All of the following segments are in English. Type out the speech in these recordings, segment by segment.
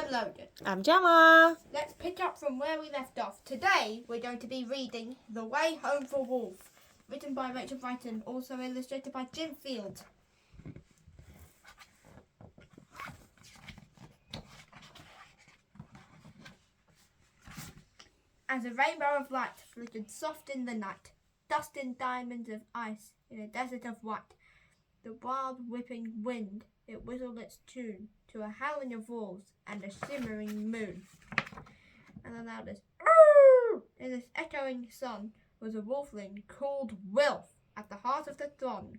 I'm Logan. I'm Gemma. Let's pick up from where we left off. Today we're going to be reading The Way Home for Wolf, written by Rachel Brighton, also illustrated by Jim Field. As a rainbow of light flickered soft in the night, dust in diamonds of ice in a desert of white, the wild whipping wind, it whistled its tune to a howling of wolves and a shimmering moon. And the loudest "Arr!" in this echoing song was a wolfling called Wilf at the heart of the throng.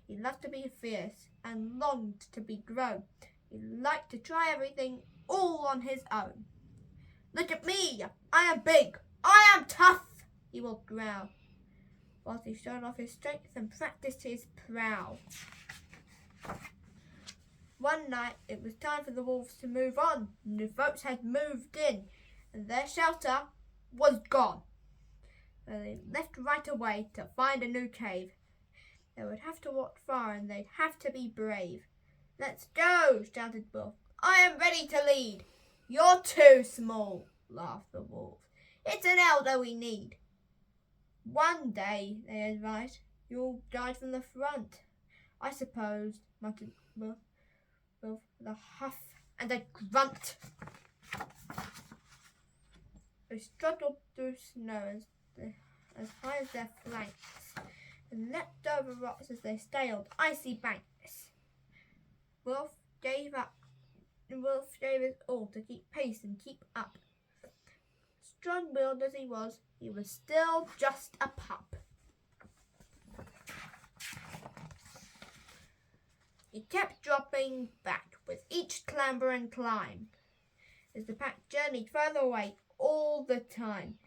He loved to be fierce and longed to be grown. He liked to try everything all on his own. "Look at me! I am big! I am tough!" he will growl, whilst he showed off his strength and practiced his prowl. One night it was time for the wolves to move on. New folks had moved in, and their shelter was gone. So they left right away to find a new cave. They would have to walk far, and they'd have to be brave. "Let's go!" shouted Wolf. "I am ready to lead." "You're too small," laughed the wolves. "It's an elder we need." "One day," they advised, "you'll guide from the front." "I suppose," muttered Wolf, with a huff and a grunt. They struggled through snow as high as their flanks, and leapt over rocks as they scaled icy banks. Wolf gave his all to keep pace and keep up. Strong-willed as he was still just a pup. He kept dropping back with each clamber and climb, as the pack journeyed further away all the time.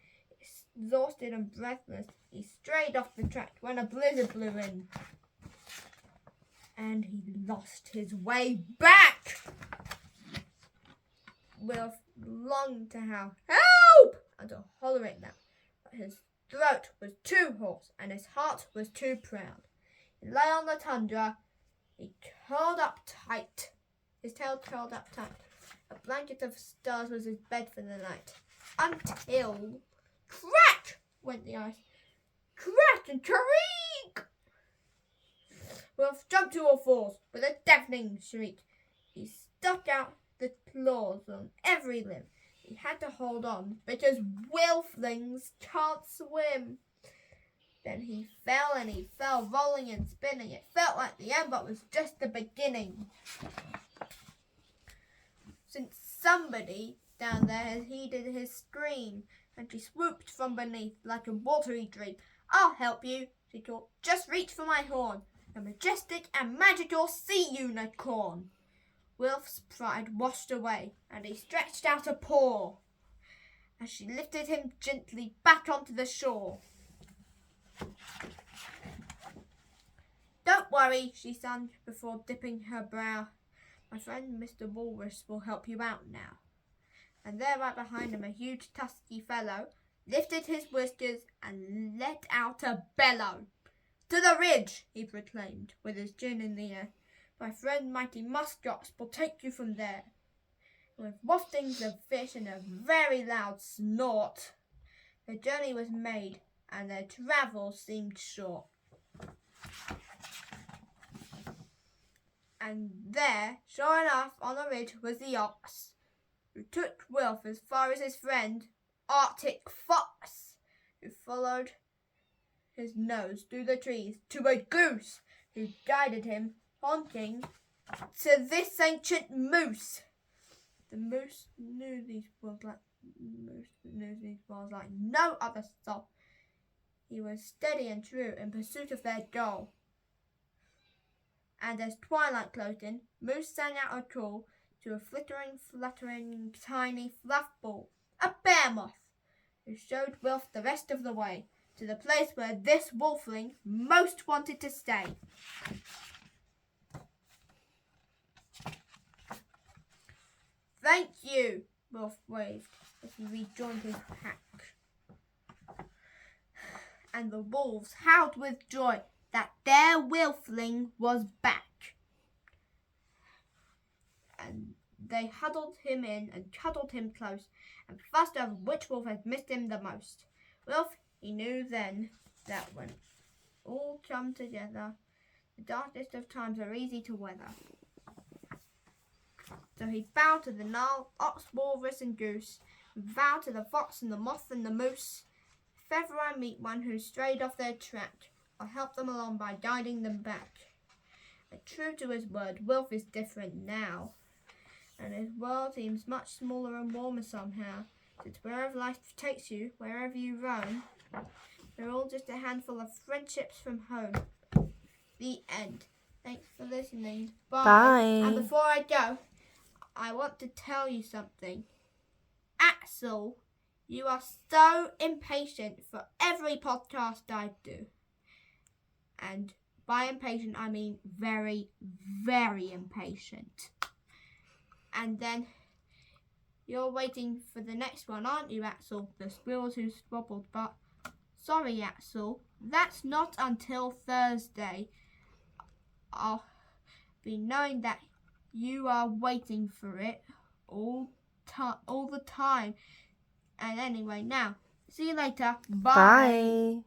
Exhausted and breathless, he strayed off the track when a blizzard blew in, and he lost his way back. Wilf longed to howl "Help!" and to holler at them, but his throat was too hoarse and his heart was too proud. He lay on the tundra. He curled up tight. His tail curled up tight. A blanket of stars was his bed for the night. Until crack went the ice. Crack and creak! Wolf jumped to all fours with a deafening shriek. He stuck out the claws on every limb. He had to hold on because wolflings can't swim. Then he fell, rolling and spinning. It felt like the end, but was just the beginning. Since somebody down there had heeded his scream, and she swooped from beneath like a watery dream. "I'll help you," she called. "Just reach for my horn, a majestic and magical sea unicorn." Wilf's pride washed away, and he stretched out a paw as she lifted him gently back onto the shore. "Don't worry," she sang before dipping her brow. "My friend Mr. Walrus will help you out now." And there right behind him a huge tusky fellow lifted his whiskers and let out a bellow. "To the ridge," he proclaimed, with his chin in the air. "My friend Mighty Muskox will take you from there." With waftings of fish and a very loud snort, the journey was made, and their travel seemed short. And there, sure enough, on the ridge was the ox, who took Wilf as far as his friend Arctic Fox, who followed his nose through the trees to a goose, who guided him, honking, to this ancient moose. The moose knew these words like no other soul. He was steady and true in pursuit of their goal. And as twilight closed in, Moose sang out a call to a fluttering, tiny fluff ball, a bear moth, who showed Wilf the rest of the way to the place where this wolfling most wanted to stay. "Thank you," Wilf waved as he rejoined his pack. And the wolves howled with joy that their wolfling was back. And They huddled him in and cuddled him close, and fussed over which wolf had missed him the most. Wilf, he knew then that when all come together, the darkest of times are easy to weather. So he bowed to the gnarl, ox, walrus, and goose, and vowed to the fox and the moth and the moose. If ever I meet one who strayed off their track, I'll help them along by guiding them back. And true to his word, Wilf is different now, and his world seems much smaller and warmer somehow. Since wherever life takes you, wherever you roam, we're all just a handful of friendships from home. The end. Thanks for listening. Bye. Bye. And before I go, I want to tell you something. Axel, you are so impatient for every podcast I do. And by impatient, I mean very, very impatient. And then you're waiting for the next one, aren't you, Axel? The squirrels who squabbled. But sorry, Axel, that's not until Thursday. I'll be knowing that you are waiting for it all the time. And anyway, now, see you later. Bye. Bye.